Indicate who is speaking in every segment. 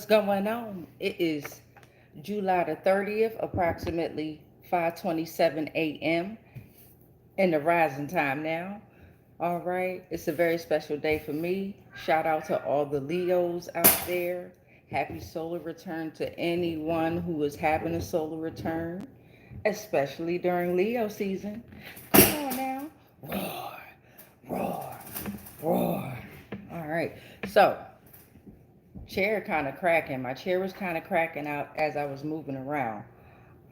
Speaker 1: what's going on? It is July the 30th, approximately 5:27 a.m. in the rising time now. All right, it's a very special day for me. Shout out to all the Leos out there. Happy solar return to anyone who is having a solar return, especially during Leo season. Come on now. Roar, roar, roar. All right, so chair kind of cracking. My chair was kind of cracking out as I was moving around.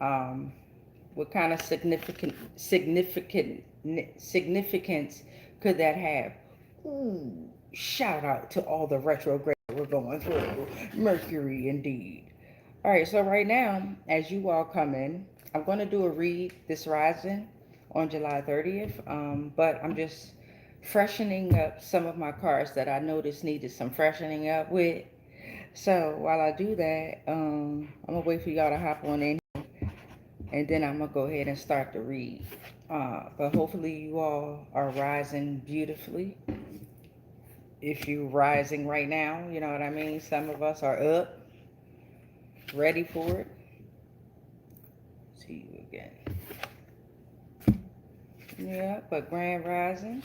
Speaker 1: Um, what kind of significance could that have? Ooh, shout out to all the retrograde we're going through. Mercury indeed. All right, so right now, as you all come in, I'm going to do a read this rising on July 30th, but I'm just freshening up some of my cards that I noticed needed some freshening up with. So while I do that, I'm gonna wait for y'all to hop on in, and then I'm gonna go ahead and start the read. But hopefully you all are rising beautifully. If you're rising right now, you know what I mean. Some of us are up, ready for it. See you again. Yeah, but grand rising,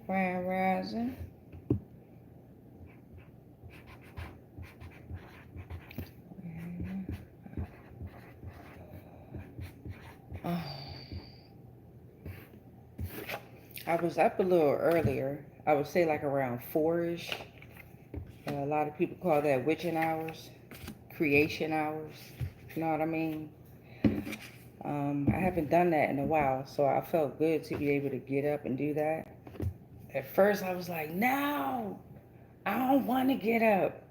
Speaker 1: grand rising. Oh, I was up a little earlier. I would say like around 4ish. A lot of people call that witching hours, creation hours. You know what I mean? I haven't done that in a while, so I felt good to be able to get up and do that. At first, I was like, no, I don't want to get up.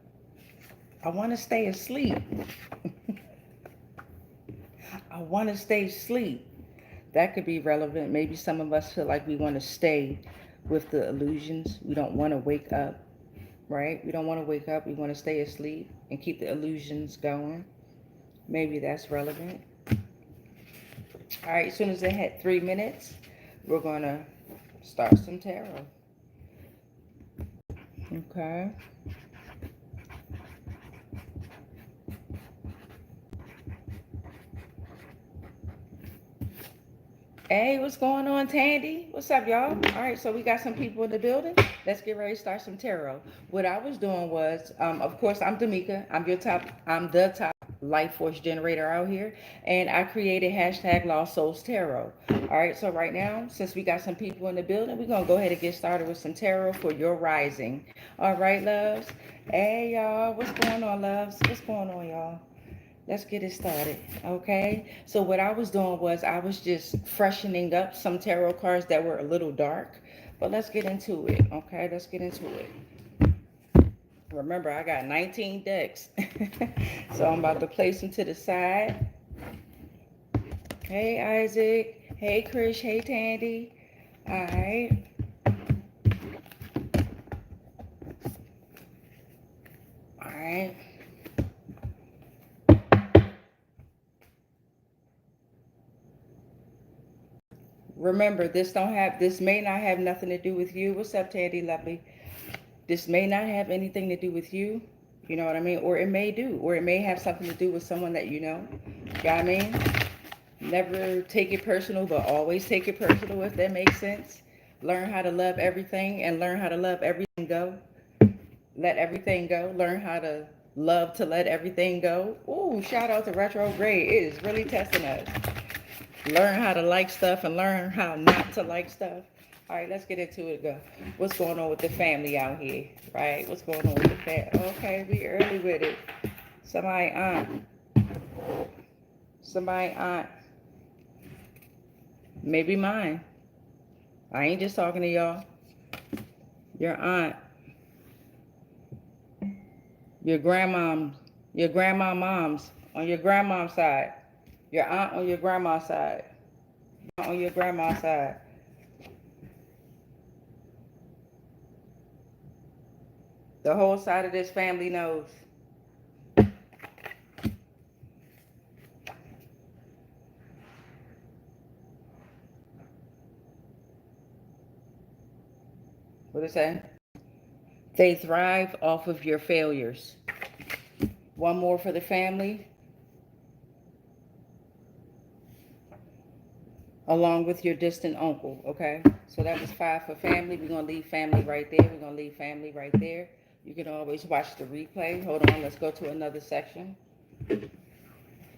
Speaker 1: I want to stay asleep. I want to stay asleep. That could be relevant. Maybe some of us feel like we want to stay with the illusions. We don't want to wake up, right? We don't want to wake up. We want to stay asleep and keep the illusions going. Maybe that's relevant. All right, as soon as they hit 3 minutes, we're going to start some tarot. Okay. Hey, what's going on, Tandy? What's up, y'all? All right, so we got some people in the building. Let's get ready to start some tarot. What I was doing was, of course, I'm Damika. I'm the top life force generator out here, and I created hashtag Lost Souls Tarot. All right, so right now, since we got some people in the building, we're gonna go ahead and get started with some tarot for your rising. All right, loves. Hey, y'all. What's going on, loves? What's going on, y'all? Let's get it started, okay? So what I was doing was I was just freshening up some tarot cards that were a little dark, but let's get into it, okay? Let's get into it. Remember, I got 19 decks, so I'm about to place them to the side. Hey, Isaac. Hey, Krish. Hey, Tandy. All right. All right. Remember, this may not have nothing to do with you. What's up, Tandy, lovely? This may not have anything to do with you. You know what I mean? Or it may do. Or it may have something to do with someone that you know. You know what I mean? Never take it personal, but always take it personal, if that makes sense. Learn how to love everything and learn how to let everything go. Let everything go. Learn how to love to let everything go. Ooh, shout out to retrograde. It is really testing us. Learn how to like stuff and learn how not to like stuff. All right, let's get into it. Go. What's going on with the family out here? Right? What's going on with the family? Okay, we early with it. Somebody aunt. Somebody aunt. Maybe mine. I ain't just talking to y'all. Your aunt. Your grandmom. Your grandma moms. On your grandmom's side. Your aunt on your grandma's side. On your grandma's side. The whole side of this family knows. What is that? They thrive off of your failures. One more for the family, along with your distant uncle, okay? So that was 5 for family. We're going to leave family right there. We're going to leave family right there. You can always watch the replay. Hold on, let's go to another section. That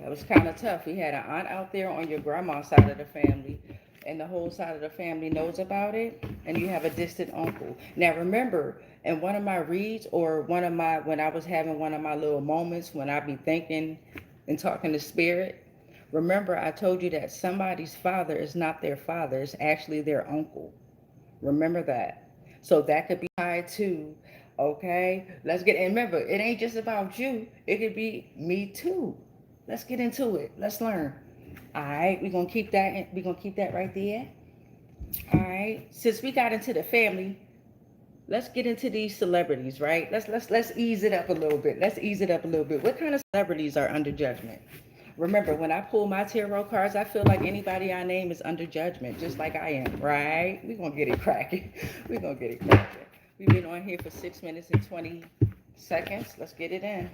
Speaker 1: was kind of tough. We had an aunt out there on your grandma's side of the family, and the whole side of the family knows about it, and you have a distant uncle. Now remember, in one of my reads, or when I was having one of my little moments when I be thinking and talking to spirit, remember I told you that somebody's father is not their father, it's actually their uncle. Remember that. So that could be tied to, okay, let's get, and remember, it ain't just about you, it could be me too. Let's get into it. Let's learn. All right, we're gonna keep that right there. All right. Since we got into the family, let's get into these celebrities, right? Let's ease it up a little bit. Let's ease it up a little bit. What kind of celebrities are under judgment? Remember, when I pull my tarot cards, I feel like anybody I name is under judgment, just like I am, right? We're gonna get it cracking. We're gonna get it cracking. We've been on here for 6 minutes and 20 seconds. Let's get it in.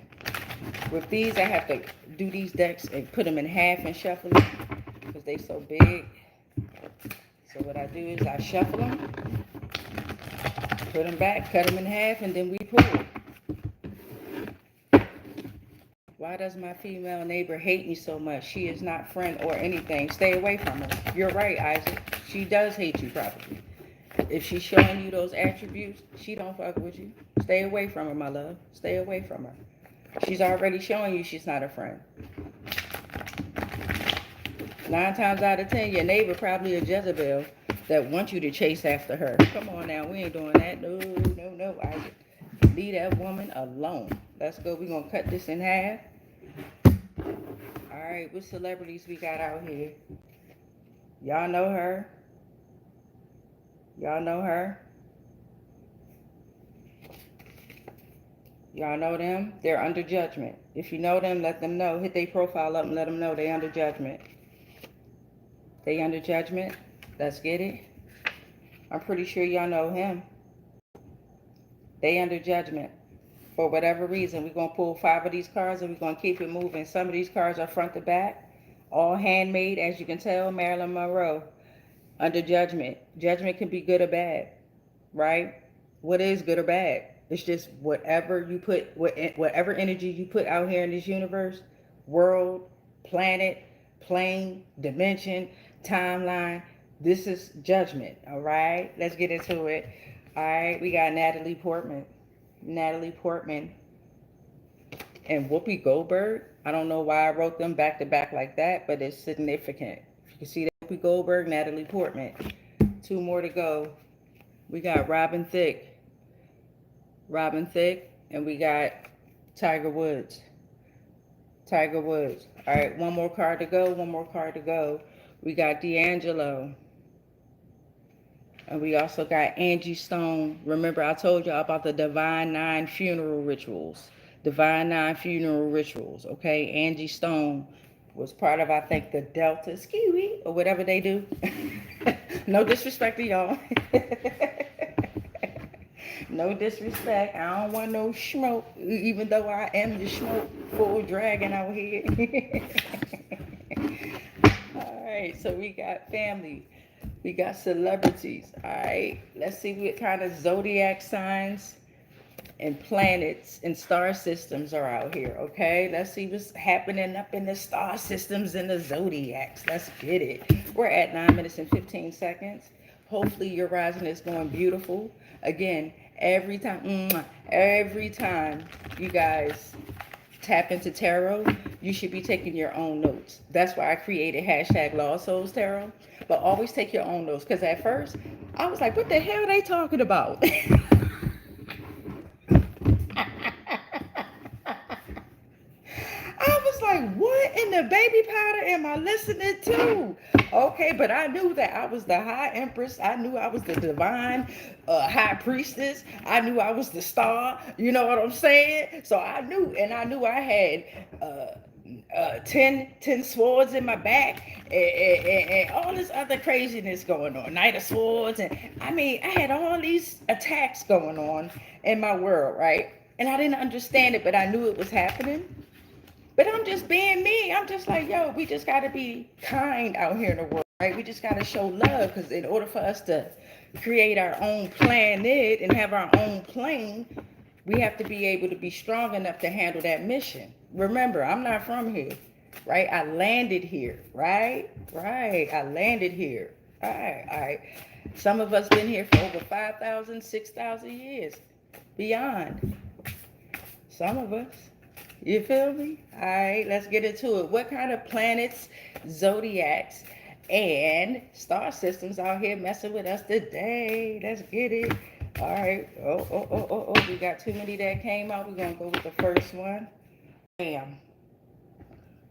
Speaker 1: With these, I have to do these decks and put them in half and shuffle them because they so big. So what I do is I shuffle them, put them back, cut them in half, and then we pull. Why does my female neighbor hate me so much? She is not friend or anything. Stay away from her. You're right, Isaac. She does hate you probably. If she's showing you those attributes, she don't fuck with you. Stay away from her, my love. Stay away from her. She's already showing you she's not a friend. 9 times out of 10, your neighbor probably a Jezebel that wants you to chase after her. Come on now, we ain't doing that. No, no, no, Isaac. Leave that woman alone. Let's go. We're going to cut this in half. All right, what celebrities we got out here? Y'all know her? Y'all know her? Y'all know them? They're under judgment. If you know them, let them know. Hit their profile up and let them know they under judgment. They under judgment. Let's get it. I'm pretty sure y'all know him. They under judgment. For whatever reason, we're going to pull 5 of these cards and we're going to keep it moving. Some of these cards are front to back. All handmade, as you can tell. Marilyn Monroe. Under judgment. Judgment can be good or bad. Right? What is good or bad? It's just whatever you put, whatever energy you put out here in this universe, world, planet, plane, dimension, timeline. This is judgment. All right? Let's get into it. All right? We got Natalie Portman. Natalie Portman and Whoopi Goldberg. I don't know why I wrote them back to back like that, but it's significant. You can see that Whoopi Goldberg, Natalie Portman. 2 more to go. We got Robin Thicke, and we got Tiger Woods. Tiger Woods. All right, 1 more card to go. We got D'Angelo. And we also got Angie Stone. Remember, I told y'all about the Divine 9 funeral rituals. Divine 9 funeral rituals, okay? Angie Stone was part of, I think, the Delta Skiwi, or whatever they do. No disrespect to y'all. No disrespect. I don't want no smoke, even though I am the smoke full dragon out here. All right, so we got family. We got celebrities. All right, let's see what kind of zodiac signs and planets and star systems are out here, okay? Let's see what's happening up in the star systems and the zodiacs. Let's get it. We're at 9 minutes and 15 seconds. Hopefully your rising is going beautiful. Again, every time you guys tap into tarot, you should be taking your own notes. That's why I created hashtag Lost Souls Tarot. But always take your own notes, because at first I was like, what the hell are they talking about? I was like, what in the baby powder am I listening to? Okay, but I knew that I was the high empress. I knew I was the divine high priestess. I knew I was the star. You know what I'm saying? So I knew I had 10 swords in my back and all this other craziness going on. Knight of Swords. And I mean, I had all these attacks going on. in my world, right? And I didn't understand it, but I knew it was happening. But I'm just being me. I'm just like, yo, we just got to be kind out here in the world, right? We just got to show love, because in order for us to create our own planet and have our own plane, we have to be able to be strong enough to handle that mission. Remember, I'm not from here, right? I landed here, right? Right. I landed here. All right. All right. Some of us been here for over 5,000, 6,000 years, beyond. Some of us. You feel me? All right, let's get into it. What kind of planets, zodiacs, and star systems out here messing with us today? Let's get it. All right. Oh. We got too many that came out. We're going to go with the first one. Bam.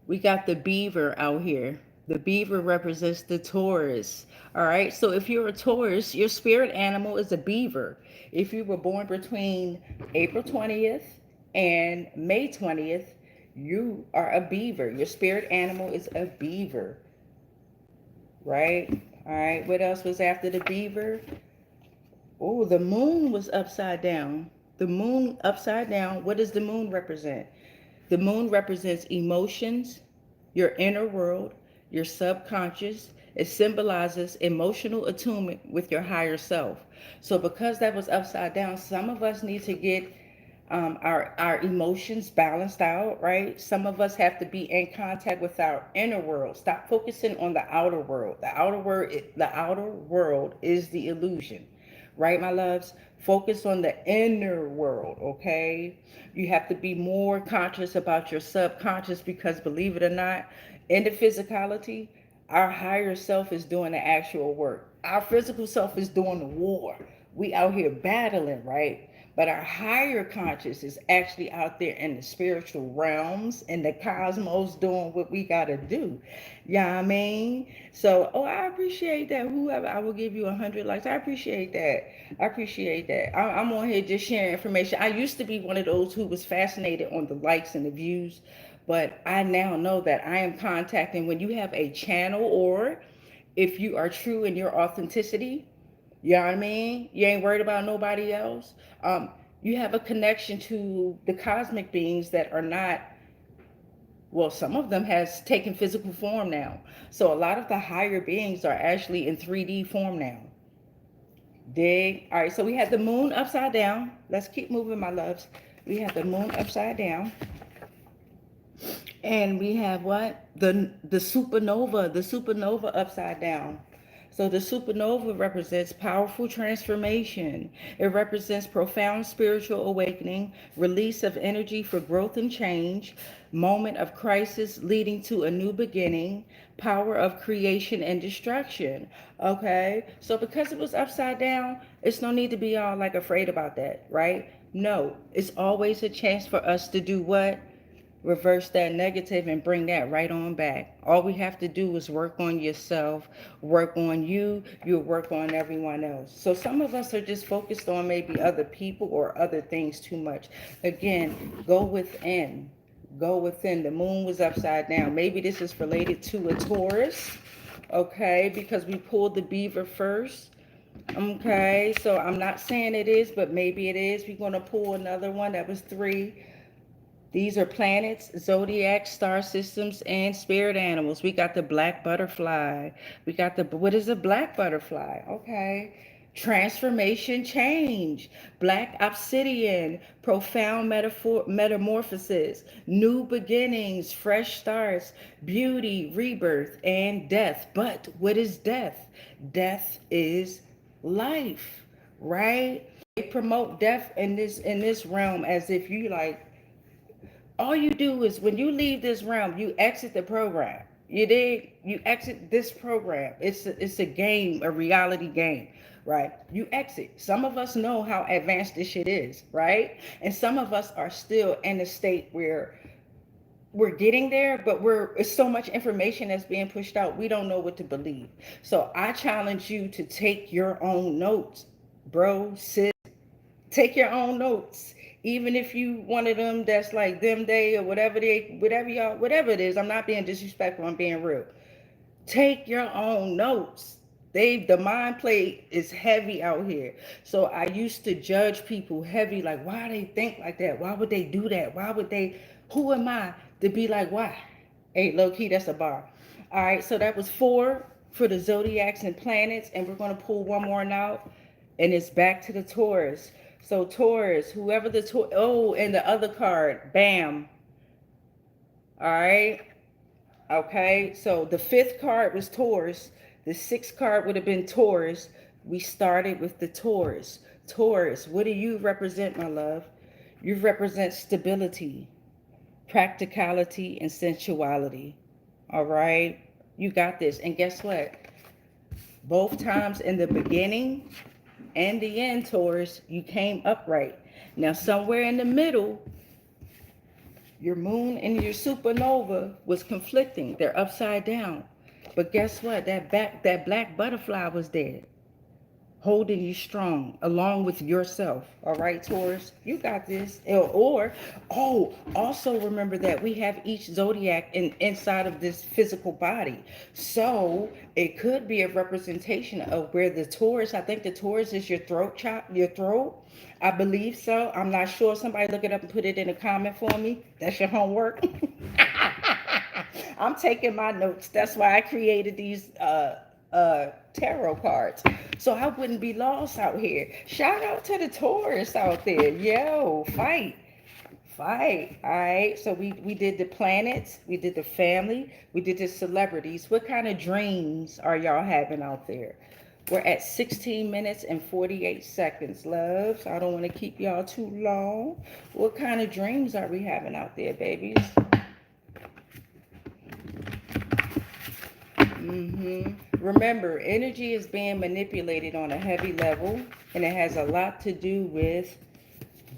Speaker 1: We got the beaver out here. The beaver represents the Taurus. All right. So if you're a Taurus, your spirit animal is a beaver. If you were born between April 20th and May 20th, you are a beaver. Your spirit animal is a beaver. Right? All right. What else was after the beaver? Oh, the moon was upside down. The moon upside down. What does the moon represent? The moon represents emotions, your inner world, your subconscious. It symbolizes emotional attunement with your higher self. So because that was upside down, some of us need to get our emotions balanced out, right? Some of us have to be in contact with our inner world. Stop focusing on the outer world. The outer world is the illusion, right, my loves? Focus on the inner world, okay? You have to be more conscious about your subconscious, because believe it or not, in the physicality, our higher self is doing the actual work. Our physical self is doing the war. We out here battling, right? But our higher conscious is actually out there in the spiritual realms, in the cosmos, doing what we got to do. Yeah, I mean? So, oh, I appreciate that. Whoever, I will give you 100 likes. I appreciate that. I appreciate that. I'm on here just sharing information. I used to be one of those who was fascinated on the likes and the views, but I now know that I am contacting when you have a channel, or if you are true in your authenticity, you know what I mean? You ain't worried about nobody else. You have a connection to the cosmic beings that are not, well, some of them has taken physical form now. So a lot of the higher beings are actually in 3D form now. Dig? All right, so we have the moon upside down. Let's keep moving, my loves. We have the moon upside down. And we have what? The supernova upside down. So the supernova represents powerful transformation. It represents profound spiritual awakening, release of energy for growth and change, moment of crisis leading to a new beginning, power of creation and destruction. Okay? So because it was upside down, it's no need to be all like afraid about that, right? No, it's always a chance for us to do what? Reverse that negative and bring that right on back. All we have to do is work on yourself, work on you, you'll work on everyone else. So some of us are just focused on maybe other people or other things too much. Again, go within. Go within. The moon was upside down. Maybe this is related to a Taurus, okay, because we pulled the beaver first. Okay, so I'm not saying it is, but maybe it is. We're going to pull another one. That was 3. These are planets, zodiac, star systems, and spirit animals. We got the black butterfly. We got what is a black butterfly? Okay. Transformation, change. Black obsidian, profound metamorphosis, new beginnings, fresh starts, beauty, rebirth, and death. But what is death? Death is life, right? They promote death in this realm as if you like, all you do is when you leave this realm, you exit the program. You did. You exit this program. It's a game, a reality game, right? You exit. Some of us know how advanced this shit is, right? And some of us are still in a state where we're getting there, but it's so much information that's being pushed out. We don't know what to believe. So I challenge you to take your own notes, bro, sis. Take your own notes. Even if you one of them that's like them day or whatever y'all, whatever it is. I'm not being disrespectful, I'm being real. Take your own notes. The mind play is heavy out here. So I used to judge people heavy, like why they think like that? Why would they do that? Why would they? Who am I to be like why? Hey, low key, that's a bar. All right, so that was four for the zodiacs and planets, and we're gonna pull one more now, and it's back to the Taurus. So Taurus, whoever the oh, and the other card, bam. All right, okay, so the fifth card was Taurus. The sixth card would have been Taurus. We started with the Taurus. Taurus, what do you represent, my love? You represent stability, practicality, and sensuality. All right, you got this. And guess what? Both times in the beginning and the end, Taurus, you came upright. Now, somewhere in the middle, your moon and your supernova was conflicting. They're upside down. But guess what? That black butterfly was there, holding you strong along with yourself. All right, Taurus, you got this. Oh, also remember that we have each zodiac inside of this physical body. So it could be a representation of where the Taurus, I think the Taurus is your your throat. I believe so. I'm not sure. Somebody look it up and put it in a comment for me. That's your homework. I'm taking my notes. That's why I created these tarot cards. So I wouldn't be lost out here. Shout out to the Taurus out there. Yo, fight. Fight. All right. So we did the planets, we did the family, we did the celebrities. What kind of dreams are y'all having out there? We're at 16 minutes and 48 seconds, love. So I don't want to keep y'all too long. What kind of dreams are we having out there, babies? Remember, energy is being manipulated on a heavy level, and it has a lot to do with,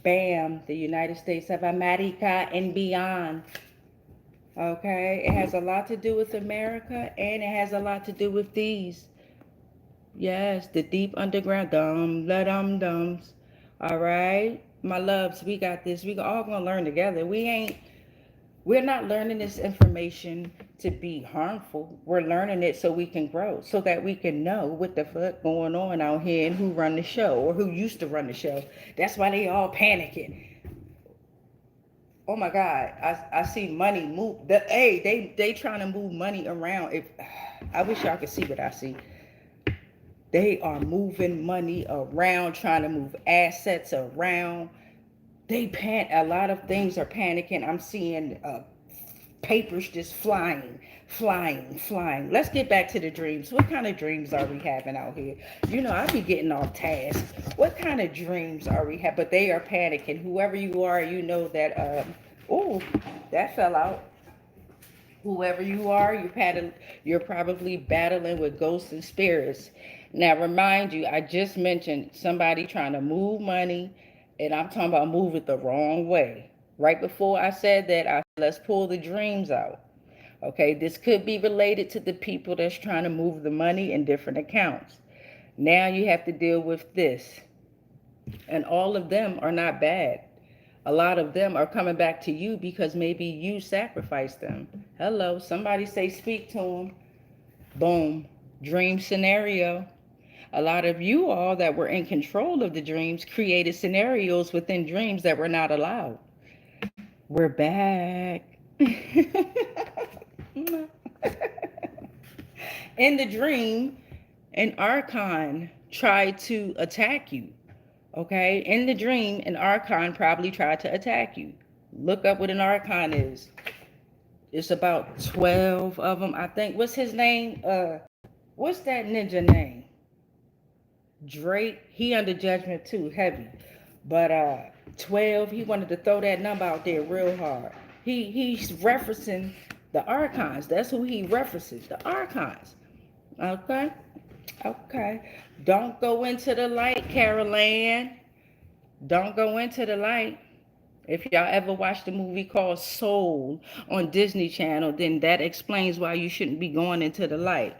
Speaker 1: bam, the United States of America and beyond. Okay, it has a lot to do with America, and it has a lot to do with these. Yes, the deep underground dum la dum dums. All right, my loves, we got this. We all gonna learn together. We're not learning this information to be harmful. We're learning it so we can grow, so that we can know what the fuck going on out here and who run the show or who used to run the show. That's why they all panicking. Oh my God, I see money move. They trying to move money around. If I wish y'all could see what I see. They are moving money around, trying to move assets around. A lot of things are panicking. I'm seeing papers just flying. Let's get back to the dreams. What kind of dreams are we having out here? You know, I be getting off task. What kind of dreams are we having? But they are panicking. Whoever you are, you know that. Oh, that fell out. Whoever you are, you're probably battling with ghosts and spirits. Now, remind you, I just mentioned somebody trying to move money, and I'm talking about move it the wrong way. Right before I said that, let's pull the dreams out. Okay, this could be related to the people that's trying to move the money in different accounts. Now you have to deal with this. And all of them are not bad. A lot of them are coming back to you because maybe you sacrificed them. Hello, somebody say speak to them. Boom, dream scenario. A lot of you all that were in control of the dreams created scenarios within dreams that were not allowed. We're back. In the dream, an archon tried to attack you. Okay, in the dream, an archon probably tried to attack you. Look up what an archon is. It's about 12 of them, I think. What's his name? What's that ninja name? Drake. He under judgment too, heavy. But 12, he wanted to throw that number out there real hard. He's referencing the archons. That's who he references, the archons. Okay? Okay. Don't go into the light, Carol Ann. Don't go into the light. If y'all ever watched the movie called Soul on Disney Channel, then that explains why you shouldn't be going into the light.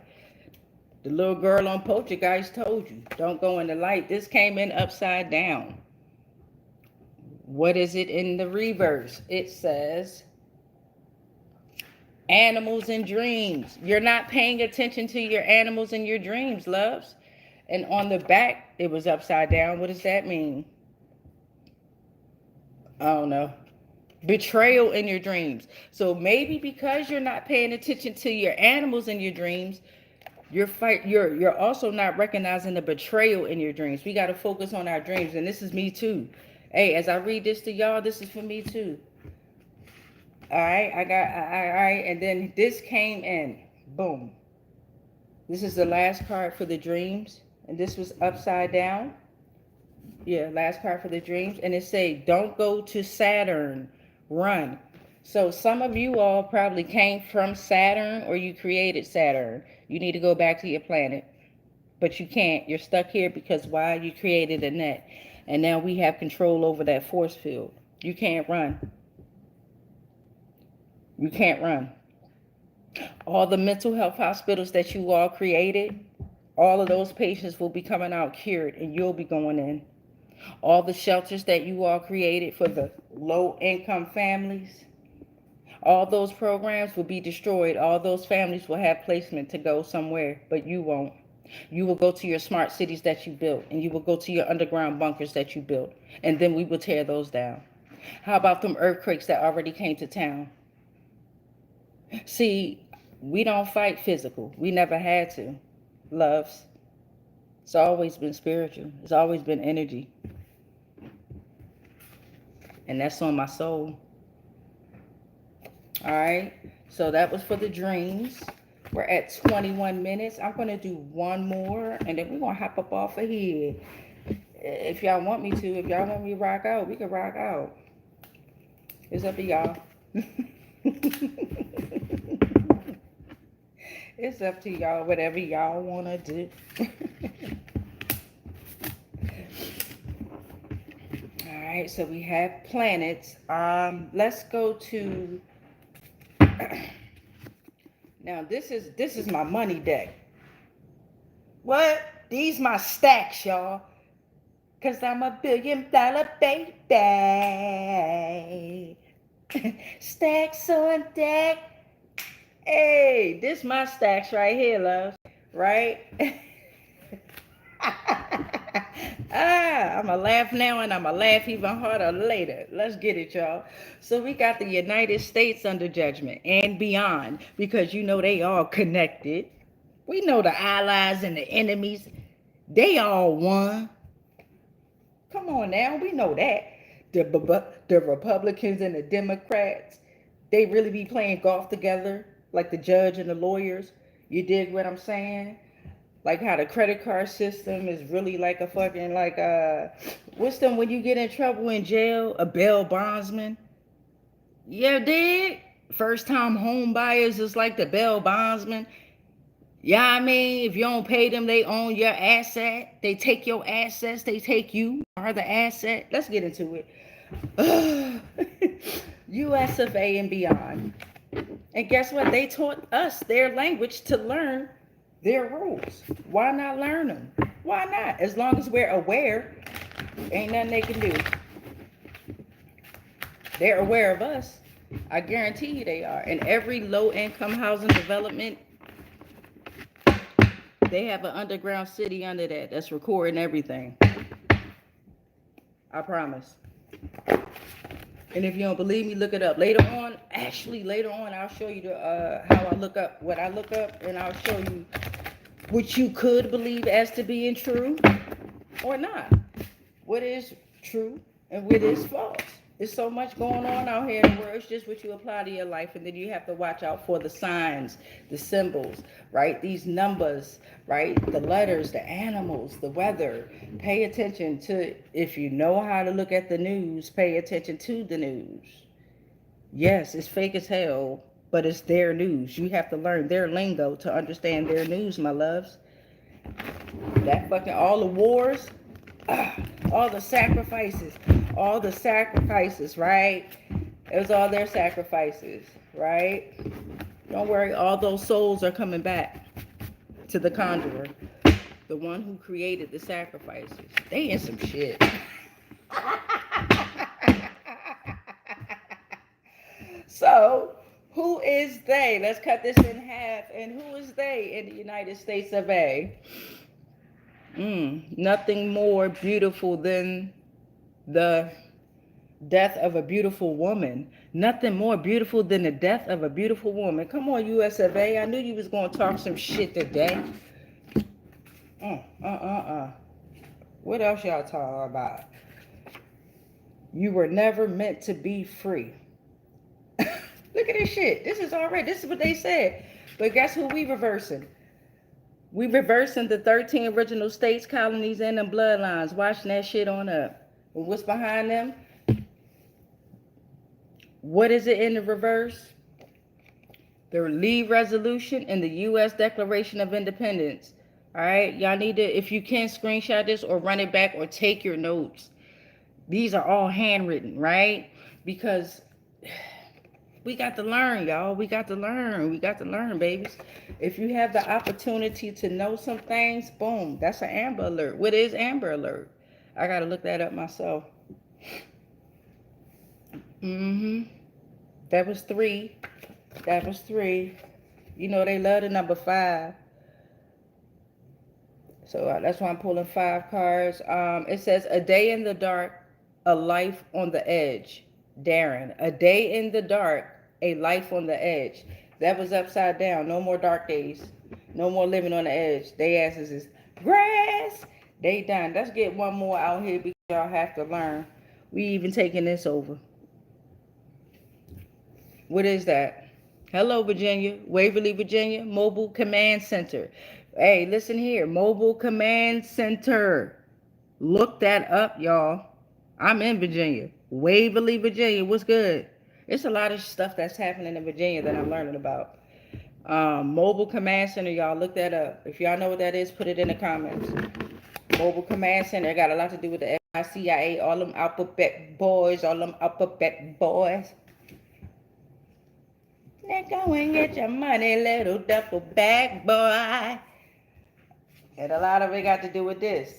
Speaker 1: The little girl on Poltergeist told you, don't go in the light. This came in upside down. What is it in the reverse? It says Animals in dreams. You're not paying attention to your animals in your dreams, loves. And on the back, it was upside down. What does that mean? I don't know. Betrayal in your dreams. So maybe because you're not paying attention to your animals in your dreams, you're also not recognizing the betrayal in your dreams. We got to focus on our dreams, and this is me too. Hey, as I read this to y'all, this is for me too. All right, all right, and then this came in. Boom. This is the last card for the dreams, and this was upside down. Yeah, last card for the dreams, and it say, "Don't go to Saturn, run." So some of you all probably came from Saturn, or you created Saturn. You need to go back to your planet, but you can't. You're stuck here because why? You created a net, and now we have control over that force field. You can't run. You can't run. All the mental health hospitals that you all created, all of those patients will be coming out cured, and you'll be going in. All the shelters that you all created for the low-income families, all those programs will be destroyed. All those families will have placement to go somewhere, but you won't. You will go to your smart cities that you built, and you will go to your underground bunkers that you built, and then we will tear those down. How about them earthquakes that already came to town? See, we don't fight physical. We never had to. Loves. It's always been spiritual. It's always been energy. And that's on my soul. All right. So that was for the dreams. We're at 21 minutes. I'm going to do one more, and then we're going to hop up off of here. If y'all want me to, if y'all want me to rock out, we can rock out. It's up to y'all. It's up to y'all, whatever y'all want to do. All right, so we have planets. Let's go to... Now, this is my money deck. What? These my stacks, y'all. Because I'm a $1 billion baby. Stacks on deck. Hey, this my stacks right here, love. Right? I'ma laugh now and I'ma laugh even harder later. Let's get it, y'all. So we got the United States under judgment and beyond, because you know they all connected. We know the allies and the enemies, they all one. Come on now, we know that. The Republicans and the Democrats, they really be playing golf together, like the judge and the lawyers. You dig what I'm saying? Like how the credit card system is really like a fucking, like, what's them when you get in trouble in jail? A bail bondsman. Yeah, dig? First time home buyers is like the bail bondsman. Yeah, I mean, if you don't pay them, they own your asset. They take your assets. They take you, are the asset. Let's get into it. US of A and beyond. And guess what? They taught us their language to learn their rules. Why not learn them? Why not? As long as we're aware, ain't nothing they can do. They're aware of us. I guarantee you they are. In every low-income housing development, they have an underground city under that that's recording everything. I promise. And if you don't believe me, look it up. Later on, I'll show you how I look up what I look up, and I'll show you what you could believe as to being true or not. What is true and what is false. There's so much going on out here in the world. It's just what you apply to your life, and then you have to watch out for the signs, the symbols, right? These numbers, right? The letters, the animals, the weather. Pay attention to, if you know how to look at the news, pay attention to the news. Yes, it's fake as hell, but it's their news. You have to learn their lingo to understand their news, my loves. That fucking, all the wars, all the sacrifices, right? It was all their sacrifices, right? Don't worry, all those souls are coming back to the conjurer, the one who created the sacrifices. They in some shit. So Who is they? Let's cut this in half. And who is they in the United States of A? Nothing more beautiful than the death of a beautiful woman. Nothing more beautiful than the death of a beautiful woman. Come on, US of A. I knew you was going to talk some shit today. What else y'all talking about? You were never meant to be free. Look at this shit. This is already, this is what they said. But guess who we reversing? We reversing the 13 original states, colonies, and them bloodlines. Watching that shit on up. And what's behind them? What is it in the reverse? The Lee Resolution and the U.S. Declaration of Independence. All right, y'all need to, if you can, screenshot this or run it back or take your notes. These are all handwritten, right? Because we got to learn, y'all. We got to learn. We got to learn, babies. If you have the opportunity to know some things, boom, that's an Amber Alert. What is Amber Alert? I got to look that up myself. That was 3. That was 3. You know they love the number 5. So that's why I'm pulling 5 cards. It says, a day in the dark, a life on the edge. Darren, a day in the dark, a life on the edge. That was upside down. No more dark days. No more living on the edge. They asses is grass. They done. Let's get one more out here because y'all have to learn. We even taking this over. What is that? Hello, Virginia. Waverly, Virginia. Mobile Command Center. Hey, listen here. Mobile Command Center. Look that up, y'all. I'm in Virginia. Waverly, Virginia. What's good? It's a lot of stuff that's happening in Virginia that I'm learning about. Mobile Command Center, y'all. Look that up. If y'all know what that is, put it in the comments. Mobile Command Center got a lot to do with the CIA, all them alphabet boys, all them alphabet boys. Now go and get your money, little duffel bag boy. And a lot of it got to do with this.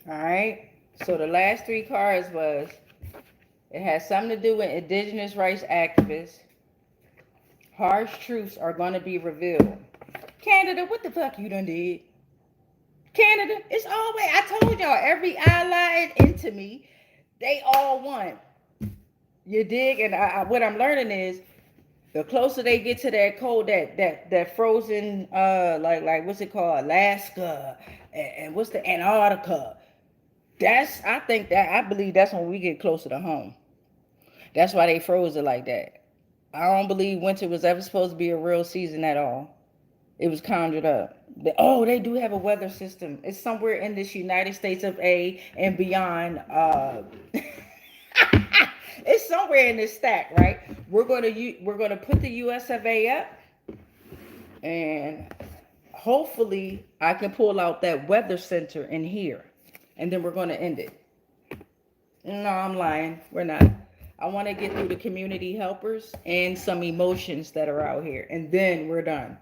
Speaker 1: All right. So the last 3 cards was, it has something to do with indigenous rights activists. Harsh truths are going to be revealed. Canada, what the fuck you done did? Canada, it's always, I told y'all, every ally into me, they all won. You dig? And what I'm learning is, the closer they get to that cold, that frozen, like what's it called, Alaska, and what's the Antarctica? I believe that's when we get closer to home. That's why they froze it like that. I don't believe winter was ever supposed to be a real season at all. It was conjured up. They do have a weather system. It's somewhere in this United States of A and beyond. It's somewhere in this stack, right? We're gonna put the US of A up, and hopefully I can pull out that weather center in here, and then we're gonna end it. No, I'm lying. We're not. I want to get through the community helpers and some emotions that are out here, and then we're done.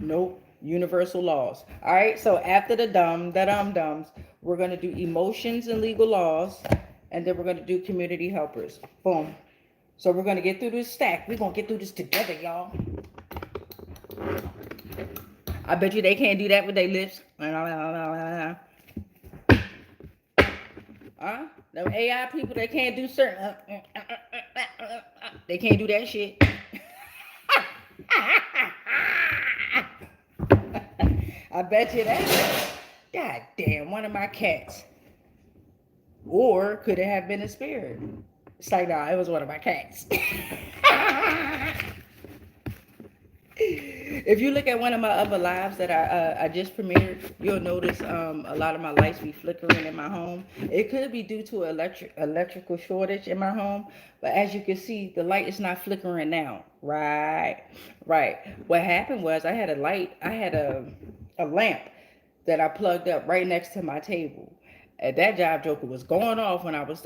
Speaker 1: Nope. Universal laws. All right. So after the dums, we're going to do emotions and legal laws, and then we're going to do community helpers. Boom. So we're going to get through this stack. We're going to get through this together, y'all. I bet you they can't do that with their lips. Them AI people, they can't do certain. They can't do that shit. I bet you that. God damn, one of my cats. Or could it have been a spirit? It's like, nah, it was one of my cats. If you look at one of my other lives that I just premiered, you'll notice a lot of my lights be flickering in my home. It could be due to electrical shortage in my home, but as you can see, the light is not flickering now. Right. What happened was I had a lamp that I plugged up right next to my table. And that job joker was going off when I was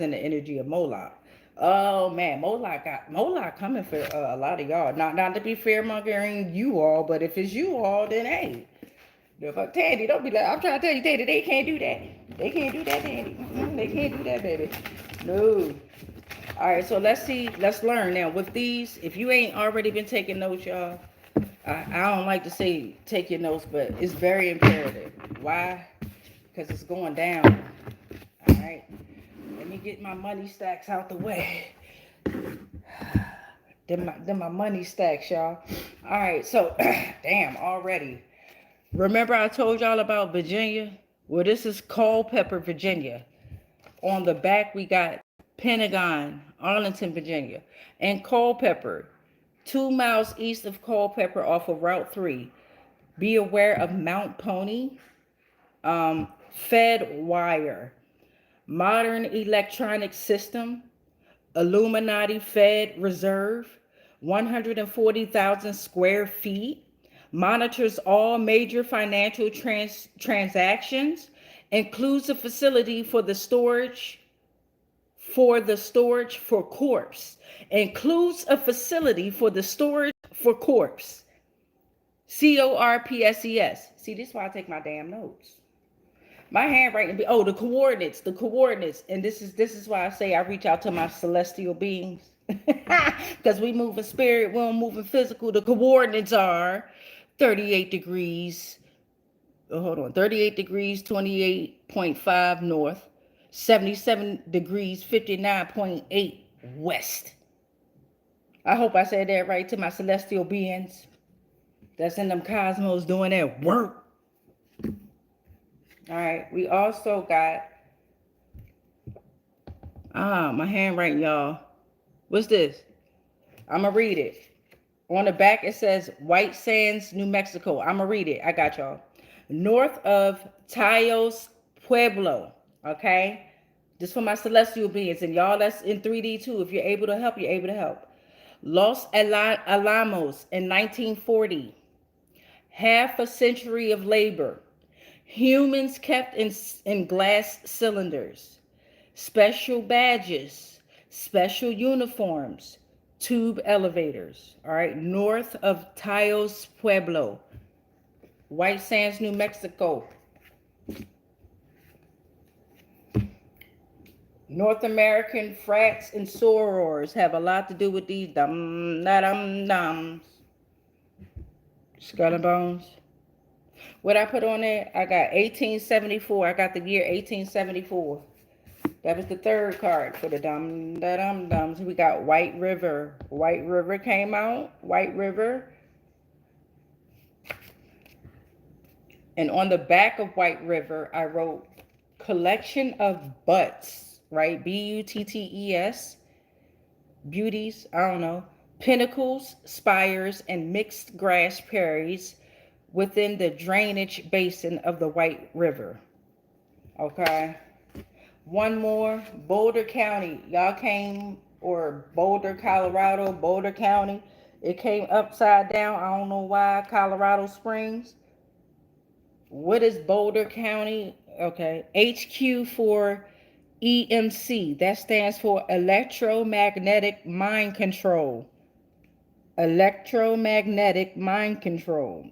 Speaker 1: in the energy of Moloch. Oh man, Moloch coming for a lot of y'all. Not to be fair mongering you all, but if it's you all, then hey, the fuck Tandy, don't be like I'm trying to tell you, Tandy, they can't do that. They can't do that, Tandy. They can't do that, baby. No. All right, so let's see. Let's learn now with these. If you ain't already been taking notes, y'all, I don't like to say take your notes, but it's very imperative. Why? Because it's going down. All right. Let me get my money stacks out the way. Then my money stacks, y'all. All right, so damn, already. Remember I told y'all about Virginia? Well, this is Culpeper, Virginia. On the back, we got Pentagon, Arlington, Virginia, and Culpeper, 2 miles east of Culpeper off of Route 3. Be aware of Mount Pony, Fed Wire, Modern Electronic System, Illuminati Fed Reserve, 140,000 square feet, monitors all major financial transactions, includes a facility for storage for corpse, includes a facility for the storage for corpse. CORPSES. See, this is why I take my damn notes. My handwriting be the coordinates. And this is why I say I reach out to my celestial beings. Because we move in spirit, we don't move in physical. The coordinates are 38 degrees. Hold on, 38 degrees, 28.5 north, 77 degrees, 59.8 west. I hope I said that right to my celestial beings that's in them cosmos doing that work. All right, we also got my handwriting, y'all. What's this? I'm gonna read it. On the back it says White Sands, New Mexico. I'm gonna read it. I got y'all. North of Taos Pueblo. Okay, this for my celestial beings and y'all that's in 3D too. If you're able to help, you're able to help. Los Alamos in 1940. Half a century of labor. Humans kept in glass cylinders, special badges, special uniforms, tube elevators. All right, north of Taos Pueblo, White Sands, New Mexico. North American frats and sorors have a lot to do with these dum-da-dum-dums. Skull and Bones. What I put on there, I got 1874. I got the year 1874. That was the third card for the dum-da-dum-dums. We got White River. White River came out. White River. And on the back of White River, I wrote collection of butts, right? B-U-T-T-E-S. Beauties, I don't know. Pinnacles, spires, and mixed grass prairies within the drainage basin of the White River. Okay. One more, Boulder County. Y'all came, or Boulder, Colorado, Boulder County. It came upside down. I don't know why. Colorado Springs. What is Boulder County? Okay. HQ for EMC. That stands for electromagnetic mind control. Electromagnetic mind control.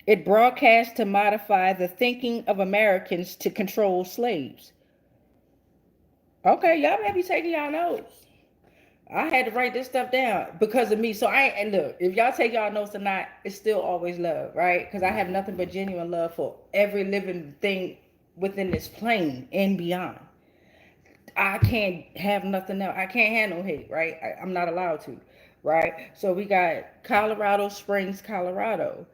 Speaker 1: It broadcasts to modify the thinking of Americans to control slaves. Okay, y'all may be taking y'all notes. I had to write this stuff down because of me. So and look, if y'all take y'all notes or not, it's still always love, right? Because I have nothing but genuine love for every living thing within this plane and beyond. I can't have nothing else. I can't have no hate, right? I'm not allowed to, right? So we got Colorado Springs, Colorado.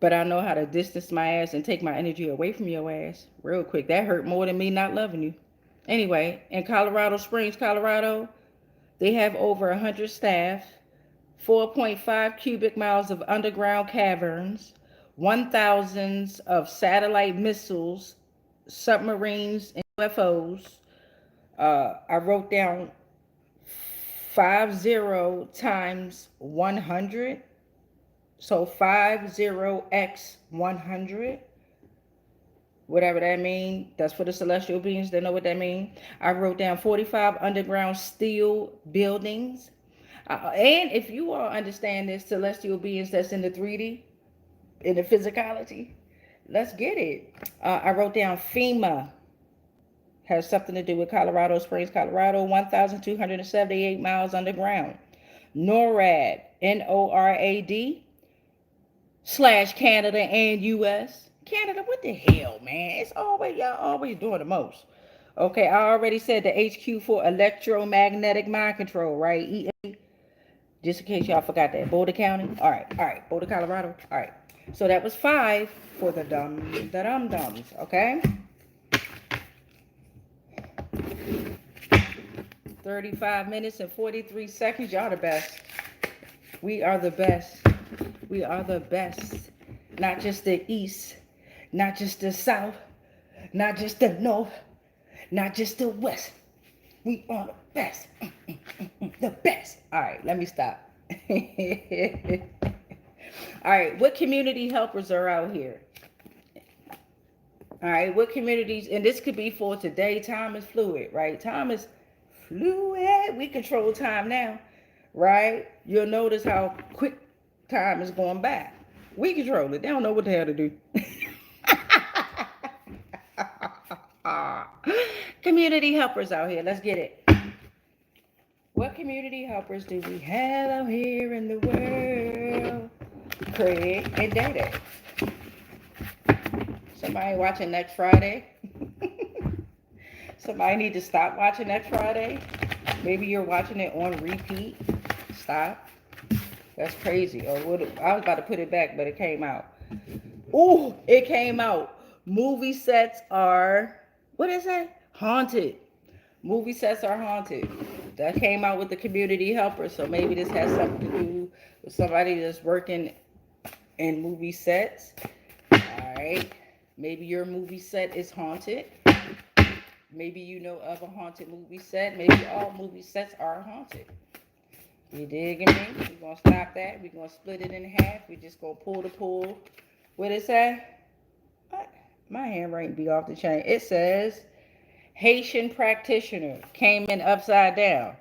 Speaker 1: But I know how to distance my ass and take my energy away from your ass real quick. That hurt more than me not loving you. Anyway, in Colorado Springs, Colorado, they have over 100 staff, 4.5 cubic miles of underground caverns, 1,000 of satellite missiles, submarines, and UFOs. I wrote down 50 times 100. So 50x 100. whatever that means. That's for the celestial beings that know what that means. I wrote down 45 underground steel buildings. And if you all understand this, celestial beings that's in the 3D, in the physicality, let's get it. I wrote down FEMA has something to do with Colorado Springs, Colorado, 1,278 miles underground. NORAD, NORAD, slash Canada and US. Canada, what the hell, man? It's always, y'all always doing the most. Okay, I already said the HQ for electromagnetic mind control, right? Just in case y'all forgot that. Boulder County. All right. Boulder, Colorado. All right. So that was 5 for the dum-dums, okay? 35 minutes and 43 seconds. Y'all the best. We are the best. We are the best. Not just the East, not just the South, not just the North, not just the West. We are the best. The best. All right, let me stop. All right, what community helpers are out here? All right, what communities, and this could be for today. Time is fluid, right? Time is fluid. We control time now, right? You'll notice how quick time is going by. We control it. They don't know what the hell to do. Community helpers out here. Let's get it. What community helpers do we have out here in the world? Craig and Day. Somebody watching next Friday? Somebody need to stop watching next Friday? Maybe you're watching it on repeat. Stop. That's crazy. Or I was about to put it back, but it came out. Ooh, it came out. Movie sets are, what is that? Haunted. Movie sets are haunted. That came out with the community helper. So maybe this has something to do with somebody that's working in movie sets. All right. Maybe your movie set is haunted. Maybe you know of a haunted movie set. Maybe all movie sets are haunted. You digging me? We're going to stop that. We're going to split it in half. We're just going to pull the pull. What it say? What? My handwriting be off the chain. It says Haitian practitioner came in upside down.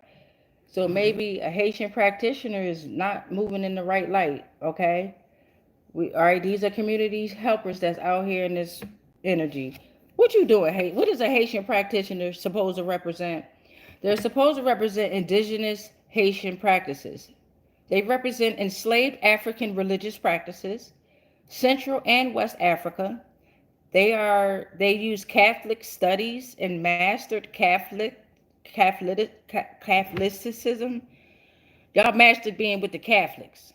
Speaker 1: So maybe a Haitian practitioner is not moving in the right light, okay? All right, these are community helpers that's out here in this energy. What you doing, what is a Haitian practitioner supposed to represent? They're supposed to represent indigenous Haitian practices. They represent enslaved African religious practices, Central and West Africa. They use Catholic studies and mastered Catholicism. Y'all mastered being with the Catholics.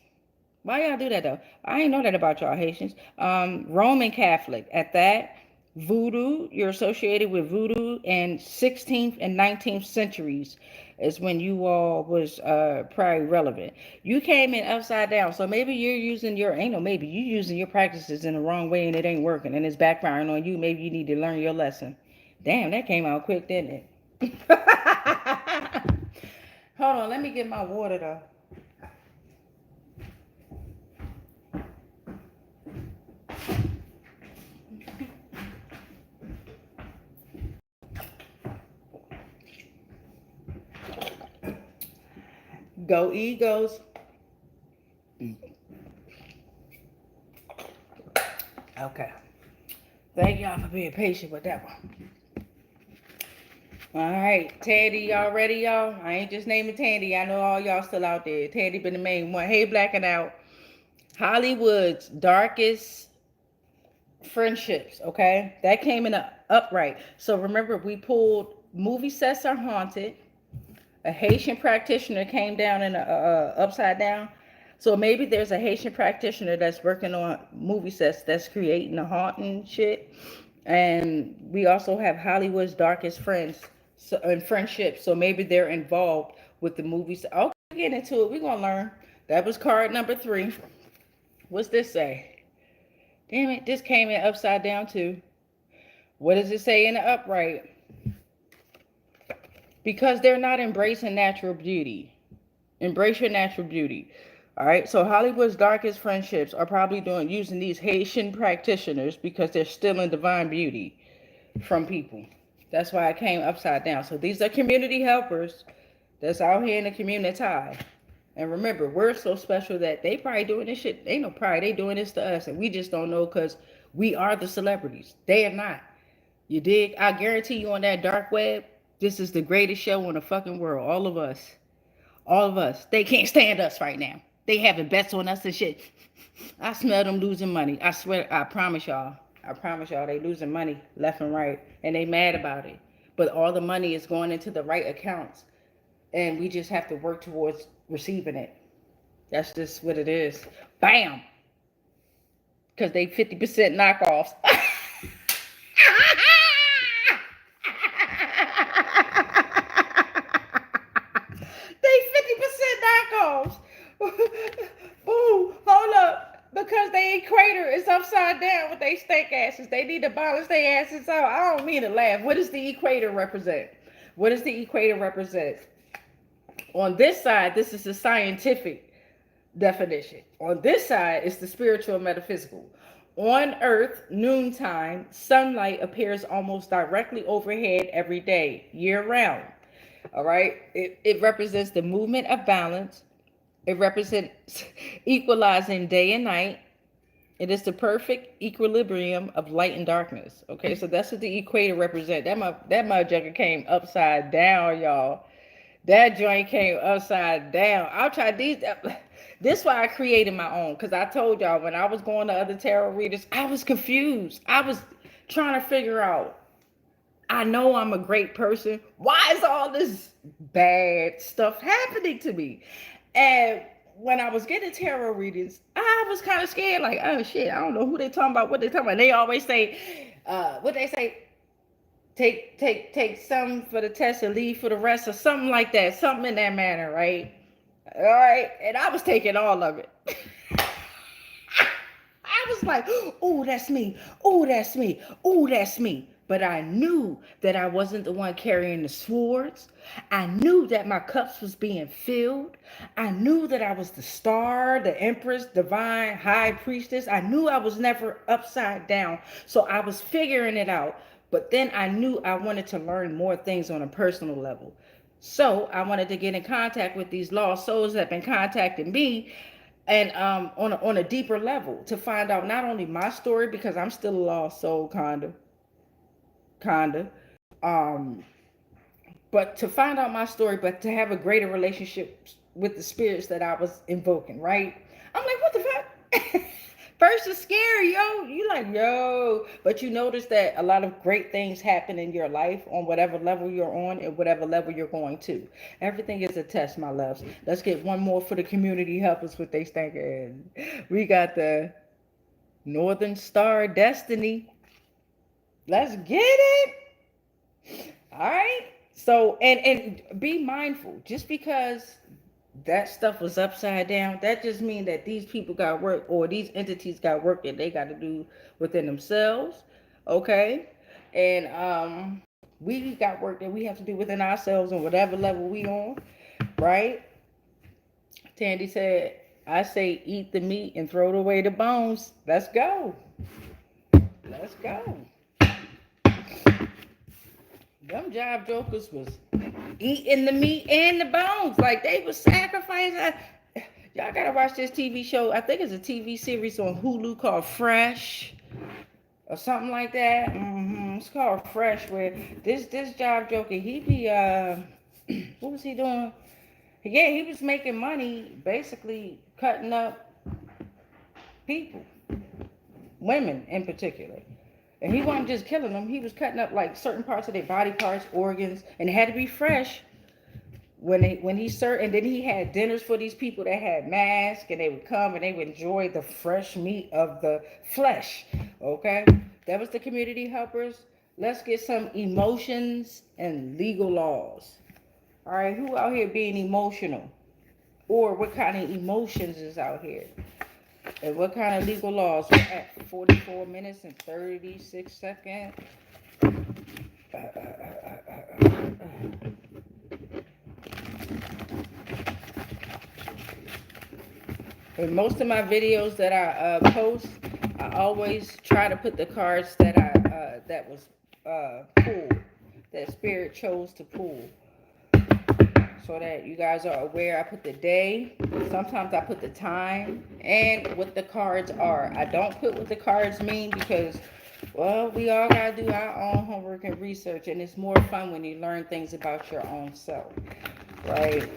Speaker 1: Why y'all do that though? I ain't know that about y'all Haitians. Roman Catholic at that. Voodoo, you're associated with voodoo, and 16th and 19th centuries is when you all was probably relevant. You came in upside down, so maybe you're using maybe you using your practices in the wrong way and it ain't working and it's backfiring on you. Maybe you need to learn your lesson. Damn, that came out quick, didn't it? Hold on, let me get my water though. Go Eagles. Okay. Thank y'all for being patient with that one. All right. Tandy, y'all ready, y'all? I ain't just naming Tandy. I know all y'all still out there. Tandy been the main one. Hey, Blacking Out. Hollywood's darkest friendships, okay? That came in a upright. So remember, we pulled movie sets are haunted. A Haitian practitioner came down in a upside down. So maybe there's a Haitian practitioner that's working on movie sets that's creating the haunting shit. And we also have Hollywood's darkest friends and friendships. So maybe they're involved with the movies. Okay, get into it. We're going to learn. That was card number 3. What's this say? Damn it, this came in upside down too. What does it say in the upright? Because they're not embracing natural beauty. Embrace your natural beauty. All right, so Hollywood's darkest friendships are probably using these Haitian practitioners because they're stealing divine beauty from people. That's why it came upside down. So these are community helpers that's out here in the community. And remember, we're so special that they probably doing this shit. They know probably they doing this to us, and we just don't know because we are the celebrities. They are not. You dig? I guarantee you on that dark web, this is the greatest show in the fucking world. All of us. All of us. They can't stand us right now. They having bets on us and shit. I smell them losing money. I swear, I promise y'all. I promise y'all they losing money left and right. And they mad about it. But all the money is going into the right accounts. And we just have to work towards receiving it. That's just what it is. Bam! Because they 50% knockoffs. Ooh, hold up. Because the equator is upside down with they steak asses. They need to balance their asses out. I don't mean to laugh. What does the equator represent? What does the equator represent? On this side, this is the scientific definition. On this side, it's the spiritual and metaphysical. On Earth, noontime, sunlight appears almost directly overhead every day, year round. All right? It represents the movement of balance. It represents equalizing day and night. It is the perfect equilibrium of light and darkness. Okay, so that's what the equator represents. That motherfucker came upside down, y'all. That joint came upside down. I'll try these. This is why I created my own. Because I told y'all when I was going to other tarot readers, I was confused. I was trying to figure out. I know I'm a great person. Why is all this bad stuff happening to me? And when I was getting tarot readings, I was kind of scared. Like, oh shit, I don't know who they talking about, what they talking about. They always say, what they say, take some for the test and leave for the rest, or something like that. Something in that manner, right? All right. And I was taking all of it. I was like, oh, that's me. Oh, that's me. Oh, that's me. But I knew that I wasn't the one carrying the swords. I knew that my cups was being filled. I knew that I was the star, the empress, divine, high priestess. I knew I was never upside down. So I was figuring it out. But then I knew I wanted to learn more things on a personal level. So I wanted to get in contact with these lost souls that have been contacting me, and on a deeper level, to find out not only my story, because I'm still a lost soul, kinda, um, but to find out my story, but to have a greater relationship with the spirits that I was invoking, right? I'm like, what the fuck? First it's scary, yo. You like, yo. But you notice that a lot of great things happen in your life on whatever level you're on and whatever level you're going to. Everything is a test, my loves. Let's get one more for the community helpers with they stinking. We got the Northern Star Destiny. Let's get it. All right. So, and be mindful. Just because that stuff was upside down, that just means that these people got work, or these entities got work that they got to do within themselves. Okay. And we got work that we have to do within ourselves on whatever level we on. Right. Tandy said, I say eat the meat and throw away the bones. Let's go. Let's go. Them job jokers was eating the meat and the bones. Like they was sacrificing. Y'all gotta watch this TV show. I think it's a TV series on Hulu called Fresh or something like that. It's called Fresh, where this job joker, he be what was he doing? Yeah, he was making money basically cutting up people, women in particular. And he wasn't just killing them. He was cutting up like certain parts of their body parts, organs, and it had to be fresh when he served. And then he had dinners for these people that had masks, and they would come and they would enjoy the fresh meat of the flesh. Okay, that was the community helpers. Let's get some emotions and legal laws. All right, who out here being emotional, or what kind of emotions is out here? And what kind of legal laws? We're at 44 minutes and 36 seconds. In most of my videos that I post, I always try to put the cards that that was pulled, that spirit chose to pull, so that you guys are aware. I put the day, sometimes I put the time, and what the cards are. I don't put what the cards mean because, well, we all gotta do our own homework and research, and it's more fun when you learn things about your own self, right?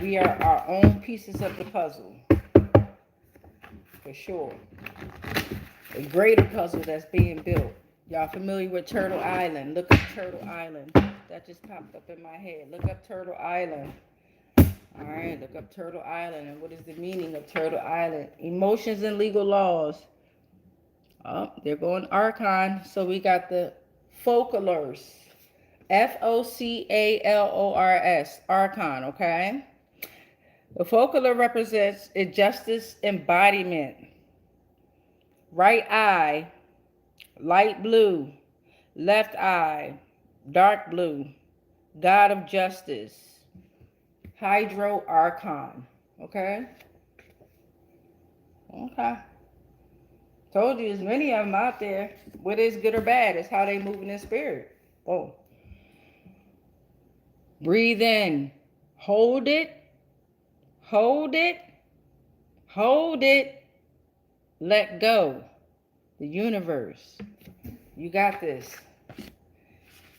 Speaker 1: We are our own pieces of the puzzle, for sure. A greater puzzle that's being built. Y'all familiar with Turtle Island? Look up Turtle Island. That just popped up in my head. Look up Turtle Island. All right, look up Turtle Island. And what is the meaning of Turtle Island? Emotions and legal laws. Oh, they're going Archon. So we got the Focalors. Focalors. Archon, okay? The Focalar represents a justice embodiment. Right eye, light blue. Left eye, dark blue. God of justice. Hydro Archon. Okay? Okay. Told you there's many of them out there. Whether it's good or bad, it's how they moving in spirit. Oh. Breathe in. Hold it. Hold it. Hold it. Let go. The universe. You got this.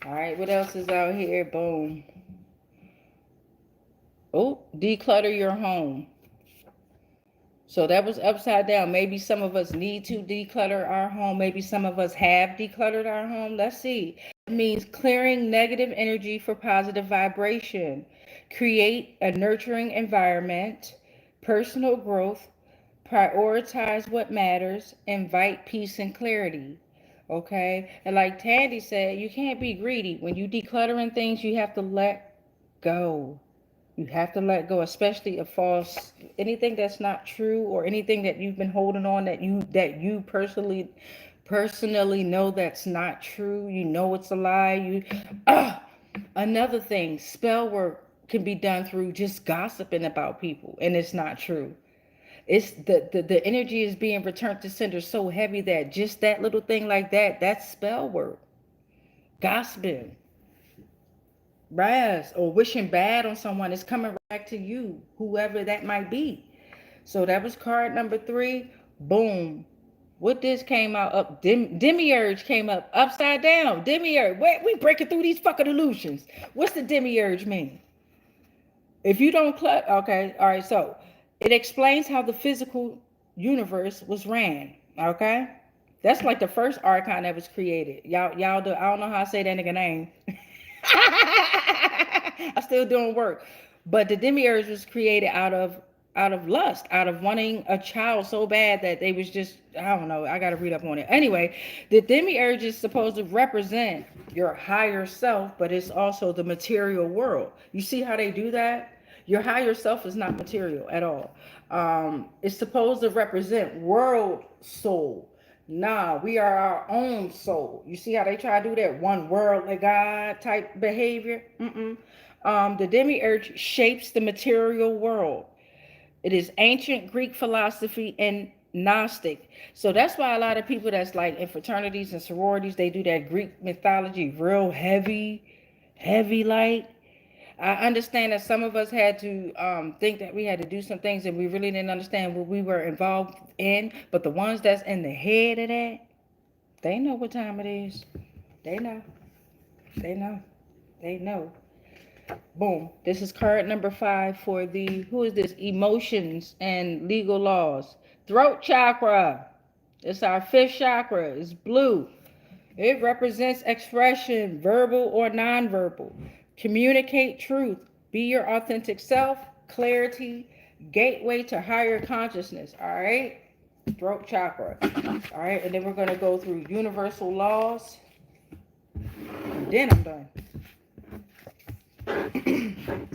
Speaker 1: All right, what else is out here? Boom. Oh, declutter your home. So that was upside down. Maybe some of us need to declutter our home. Maybe some of us have decluttered our home. Let's see. It means clearing negative energy for positive vibration. Create a nurturing environment. Personal growth. Prioritize what matters. Invite peace and clarity. Okay? And like Tandy said, you can't be greedy. When you decluttering things, you have to let go. You have to let go, especially a false, anything that's not true, or anything that you've been holding on that you personally know that's not true. You know it's a lie. Another thing, spell work can be done through just gossiping about people, and it's not true. It's the energy is being returned to sender so heavy that just that little thing like that, that's spell work. Gossiping. Raz, or wishing bad on someone is coming back to you, whoever that might be. So that was card number 3. Boom. What this came out up? Demiurge came up upside down. Demiurge. Wait, we breaking through these fucking illusions. What's the demiurge mean? If you don't okay, all right. So it explains how the physical universe was ran. Okay, that's like the first archon that was created. Y'all do. I don't know how I say that nigga name. I'm still doing work. But the demiurge was created out of lust, out of wanting a child so bad that they was just, I don't know, I gotta read up on it. Anyway, the demiurge is supposed to represent your higher self, but it's also the material world. You see how they do that? Your higher self is not material at all. It's supposed to represent world soul. Nah, we are our own soul. You see how they try to do that one world like God type behavior? The demiurge shapes the material world. It is ancient Greek philosophy and Gnostic. So that's why a lot of people that's like in fraternities and sororities, they do that Greek mythology real heavy light. I understand that some of us had to think that we had to do some things and we really didn't understand what we were involved in. But the ones that's in the head of that, they know what time it is. They know. They know. They know. Boom. This is card number 5 for the, who is this? Emotions and legal laws. Throat chakra. It's our 5th chakra. It's blue. It represents expression, verbal or nonverbal. Communicate truth. Be your authentic self. Clarity. Gateway to higher consciousness. All right. Throat chakra. All right. And then we're going to go through universal laws. And then I'm done.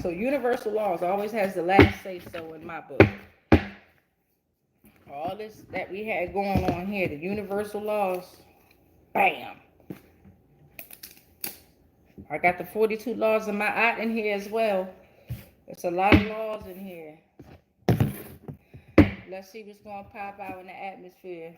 Speaker 1: So universal laws always has the last say so in my book. All this that we had going on here, the universal laws, bam. I got the 42 laws of my art in here as well. There's a lot of laws in here. Let's see what's going to pop out in the atmosphere.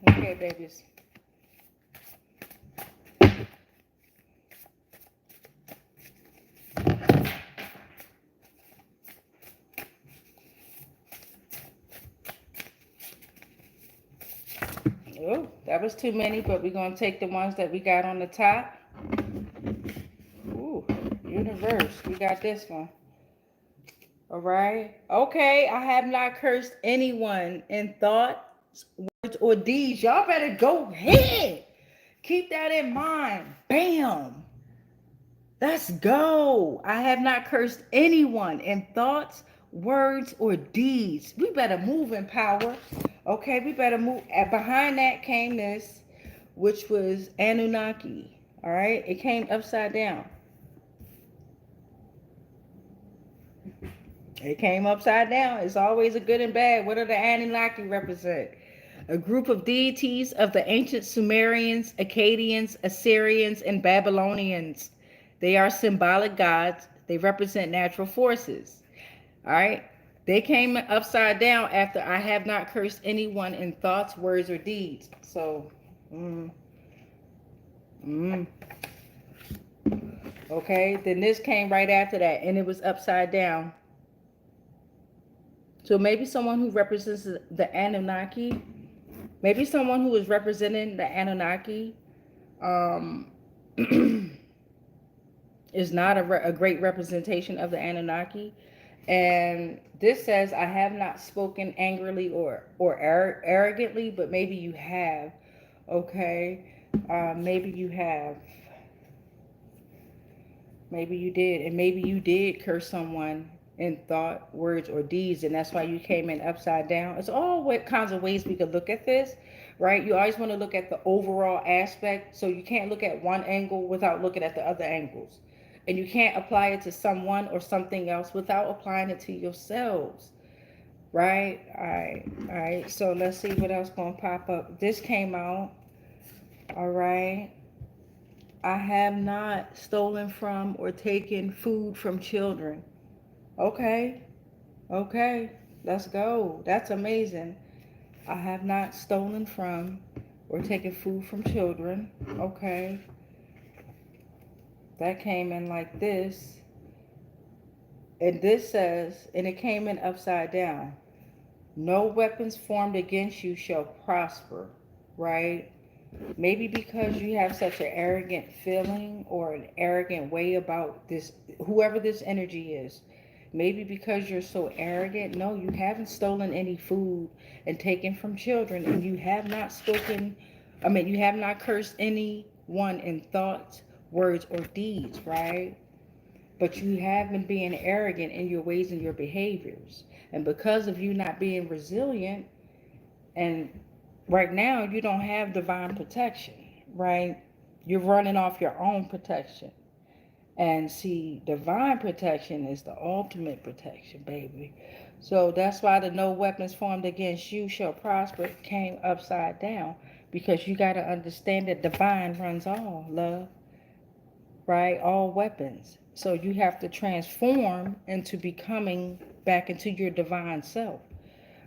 Speaker 1: Okay, babies. Oh, that was too many, but we're going to take the ones that we got on the top. Ooh, universe. We got this one. All right. Okay, I have not cursed anyone in thoughts, words, or deeds. Y'all better go ahead. Keep that in mind. Bam. Let's go. I have not cursed anyone in thoughts, words, or deeds. We better move in power. Okay, we better move. Behind that came this, which was Anunnaki. All right, it came upside down. It came upside down. It's always a good and bad. What do the Anunnaki represent? A group of deities of the ancient Sumerians, Akkadians, Assyrians, and Babylonians. They are symbolic gods. They represent natural forces. All right. They came upside down after I have not cursed anyone in thoughts, words, or deeds. So, okay. Then this came right after that, and it was upside down. So maybe someone who represents the Anunnaki, maybe someone who is representing the Anunnaki, is not a great representation of the Anunnaki. And this says, I have not spoken angrily or arrogantly, but maybe you have. Okay. Maybe you have. Maybe you did. And maybe you did curse someone in thought, words, or deeds, and that's why you came in upside down. It's all what kinds of ways we could look at this, right? You always want to look at the overall aspect, so you can't look at one angle without looking at the other angles. And you can't apply it to someone or something else without applying it to yourselves, right? All right. So let's see what else gonna pop up. This came out. All right. I have not stolen from or taken food from children. Okay. Okay. Let's go. That's amazing. I have not stolen from or taken food from children. Okay. That came in like this. And this says, and it came in upside down. No weapons formed against you shall prosper, right? Maybe because you have such an arrogant feeling or an arrogant way about this, whoever this energy is. Maybe because you're so arrogant. No, you haven't stolen any food and taken from children, and you have not spoken, you have not cursed anyone in thoughts, words, or deeds, right? But you have been being arrogant in your ways and your behaviors. And because of you not being resilient, and right now you don't have divine protection, right? You're running off your own protection. And see, divine protection is the ultimate protection, baby. So that's why the no weapons formed against you shall prosper came upside down. Because you got to understand that divine runs all, love, right? All weapons. So you have to transform into becoming back into your divine self,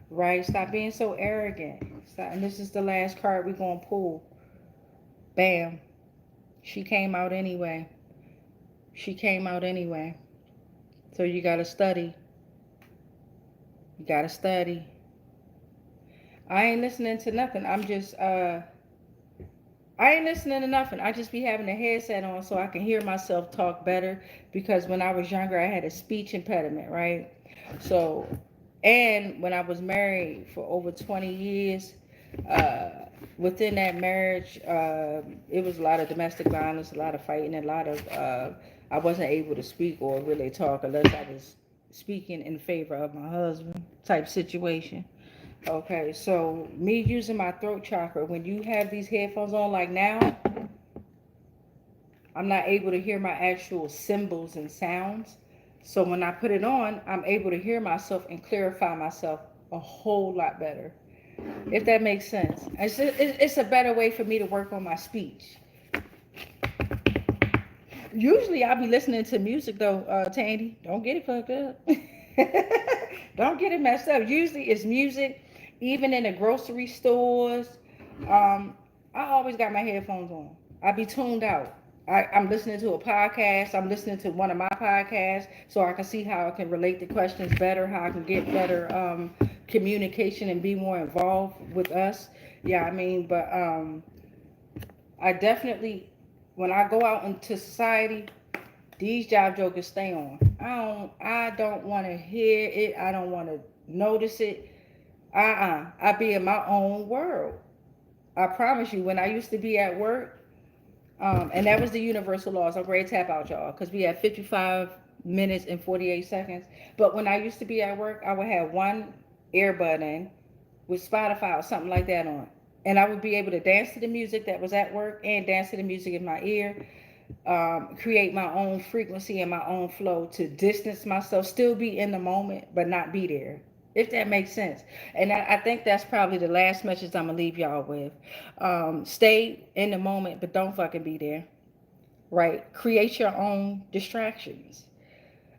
Speaker 1: right? Stop being so arrogant. Stop. And this is the last card we're going to pull. Bam. She came out anyway. She came out anyway. So you got to study. You got to study. I ain't listening to nothing. I ain't listening to nothing. I just be having a headset on so I can hear myself talk better, because when I was younger, I had a speech impediment, right? So, and when I was married for over 20 years, within that marriage, it was a lot of domestic violence, a lot of fighting, a lot of, I wasn't able to speak or really talk unless I was speaking in favor of my husband type situation. Okay, so me using my throat chakra, when you have these headphones on like now, I'm not able to hear my actual symbols and sounds. So when I put it on, I'm able to hear myself and clarify myself a whole lot better. If that makes sense. It's a better way for me to work on my speech. Usually I'll be listening to music though, Tandy. Don't get it fucked up. Don't get it messed up. Usually it's music, even in the grocery stores. Um, I always got my headphones on. I be tuned out. I'm listening to a podcast. I'm listening to one of my podcasts so I can see how I can relate the questions better, how I can get better communication and be more involved with us. Yeah, I mean, but I definitely, when I go out into society, these job jokers stay on. I don't want to hear it. I don't want to notice it. I be in my own world. I promise you, when I used to be at work, and that was the universal laws. I'm ready to tap out, y'all, because we had 55 minutes and 48 seconds. But when I used to be at work, I would have one earbud in with Spotify or something like that on. And I would be able to dance to the music that was at work and dance to the music in my ear, create my own frequency and my own flow to distance myself, still be in the moment, but not be there. If that makes sense. And I think that's probably the last message I'm going to leave y'all with. Stay in the moment, but don't fucking be there. Right? Create your own distractions.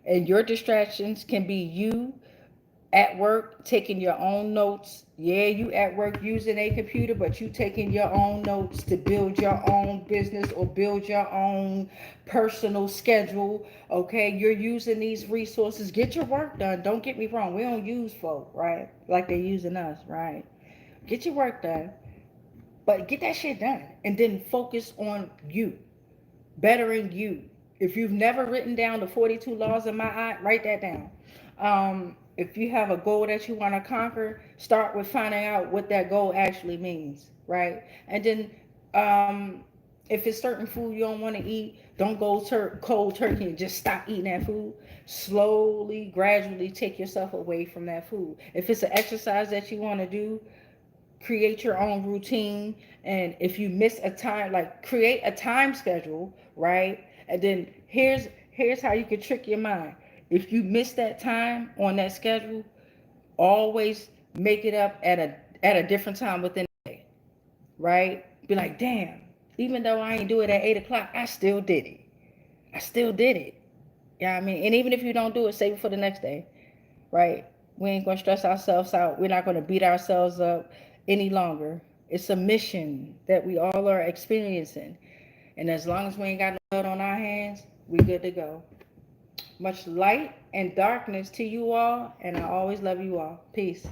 Speaker 1: And your distractions can be you at work taking your own notes. Yeah, you at work using a computer, but you taking your own notes to build your own business or build your own personal schedule. Okay, you're using these resources. Get your work done. Don't get me wrong. We don't use folk, right? Like they're using us, right? Get your work done, but get that shit done and then focus on you, bettering you. If you've never written down the 42 laws of my eye, write that down. If you have a goal that you want to conquer, start with finding out what that goal actually means, right? And then if it's certain food you don't want to eat, don't go cold turkey and just stop eating that food. Slowly, gradually take yourself away from that food. If it's an exercise that you want to do, create your own routine. And if you miss a time, like create a time schedule, right? And then here's how you can trick your mind. If you miss that time on that schedule, always make it up at a different time within the day, right? Be like, damn, even though I ain't do it at 8 o'clock, I still did it. I still did it. Yeah, I mean, and even if you don't do it, save it for the next day, right? We ain't gonna stress ourselves out. We're not gonna beat ourselves up any longer. It's a mission that we all are experiencing. And as long as we ain't got no blood on our hands, we good to go. Much light and darkness to you all, and I always love you all. Peace.